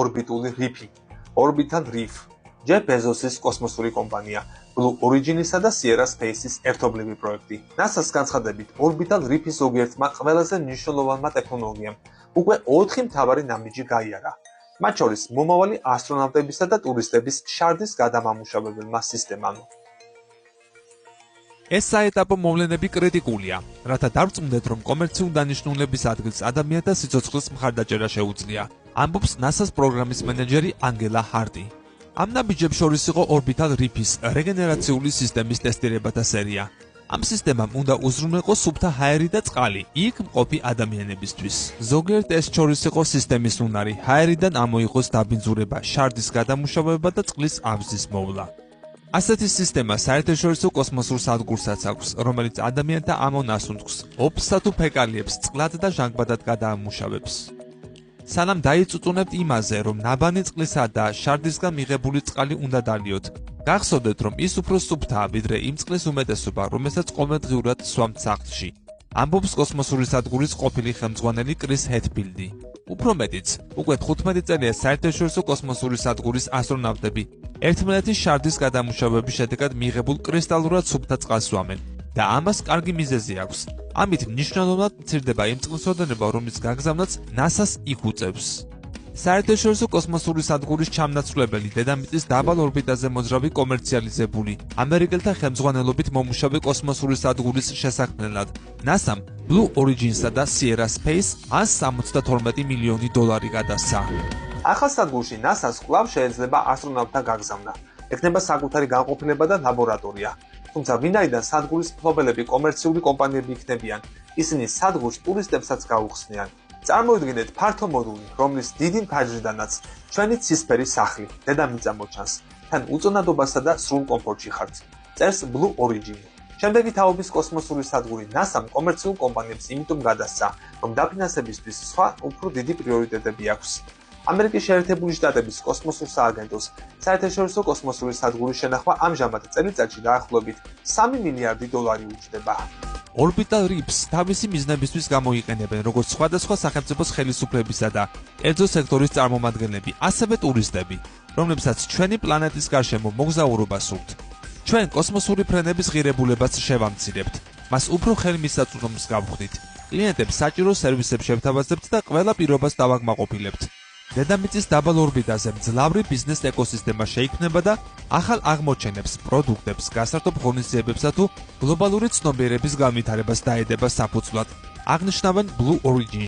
ორბიტული რიფი, Orbital Reef, ჯეფ ბეზოსის კოსმოსური კომპანია, Blue Origin-ისა და Sierra Space-ის ერთობლივი პროექტი. NASA-ს განცხადებით, Orbital Reef-ის ზოგიერთმა ყველაზე მნიშვნელოვანმა ტექნოლოგიამ უკვე 4 მთავარი ნაბიჯი გაიარა. მათ შორის მომავალი ასტრონავტებისა და ტურისტების შარდის გადამამუშავებელმა სისტემამ. ეს საეტაპო მოვლენები კრიტიკულია, რათა დარწმუნდეთ, რომ კომერციული დანიშნულების ადგილს ადამიანთა სიცოცხლის მხარდაჭერა შეუძლია, ამბობს NASA-ს პროგრამის მენეჯერი ანგელა ჰარტი. ამ ნაბიჯებს შორის იყო Orbital Reef-ის რეგენერაციული სისტემის ტესტირებათა სერია. ამ სისტემამ უნდა უზრუნველყო სუფთა ჰაერი და წყალი იქ მყოფი ადამიანებისთვის. ზოგიერთ ეს შორის იყო სისტემის უნარი, ჰაერიდან ამოიღოს დაბინძურება, შარდის გადამუშავება და წყლის აბზის მოვლა. ასეთი სისტემა საერთაშორისო კოსმოსურ სადგურსაც აქვს, რომელიც ადამიანთა ამონას უნდს, ოფსა თუ ფეკალიებს წყლად და ჟანგბადად გადაამუშავებს. სანამ დაიწუწუნებთ იმაზე, რომ ნაბანი წყლისა და შარდისგან მიღებული წყალი უნდა დალიოთ, გახსოვდეთ, რომ ის უფრო სუფთაა, ვიდრე იმ წყლის უმეტესობა, რომელსაც ყოველდღიურად სვამთ სახლში. ამბობს კოსმოსური სადგურის ყოფილი ხელმძღვანელი კრის ჰეტფილდი. უფრო მეტიც, უკვე 15 წელია საერთაშორისო კოსმოსური სადგურის ასტრონავტები ერთმანეთის შარდის გადამუშავების შედეგად მიღებულ კრისტალურად სუფთა წყალს სვამენ და ამას კარგი მიზეზი აქვს. ამით მნიშვნელოვნად მცირდება იმ წყლის ოდენობა, რომლის გაგზავნაც NASA-ს იქ უწევს. საერთაშორისო კოსმოსური სადგურის ჩამნაცვლებელი დედამიწის დაბალ ორბიტაზე მოძრავი კომერციალიზებული ამერიკელთა ხელმძღვანელობით მომუშავე კოსმოსური სადგურის შესაქმნელად NASA-მ Blue Origin-სა და Sierra Space $172 მილიონი გადასცა. ახალ სადგურში NASA-ს კვლავ შეიძლება ასტრონავტთა გაგზავნა. ექნება საკუთარი განყოფილება და ლაბორატორია. თუმცა ვინაიდან სადგურის მფლობელები კომერციული კომპანიები იქნებიან, ისინი სადგურს ტურისტებსაც გაუხსნიან. წარმოიდგინეთ ფართო მოდული, რომლის დიდი ფაჟრიდანაც ჩვენი ცისფერი სახლი, დედამიწა მოჩანს, თან უწონადობასა და სრულ კომფორტში ხართ. წერს Blue Origin. შემდეგი თაობის კოსმოსური სადგური NASA-მ კომერციულ კომპანიებს იმიტომ გადასცა, რომ დაფინანსებისთვის სხვა უფრო დიდი პრიორიტეტები აქვს. ამერიკის შეერთებული შტატების კოსმოსურ სააგენტოს საერთაშორისო კოსმოსური სადგურის შენახვა ამჟამად წელიწადში დაახლოებით $3 მილიარდი უჯდება. Orbital Reef-ს თავისი მიზნებისთვის გამოიყენებენ როგორც სხვადასხვა სახელმწიფოს ხელისუფლებისა და კერძო სექტორის წარმომადგენლები, ასევე ტურისტები, რომლებსაც ჩვენი პლანეტის გარშემო მოგზაურობა სურთ. ჩვენ კოსმოსური ფრენების ღირებულებას შევამცირებთ, მას უფრო ხელმისაწვდომს გავხდით, კლიენტებს საჭირო სერვისებს შევთავაზებთ და ყველა პირობას დავაკმაყოფილებთ. დედამიწის დაბალ ორბიტაზე მძლავრი ბიზნეს ეკოსისტემა შეიქმნება და ახალ აღმოჩენებს, პროდუქტებს, გასართობ ღონისძიებებსა თუ გლობალური ცნობიერების განვითარებას დაედება საფუძვლად, აღნიშნავენ Blue Origin.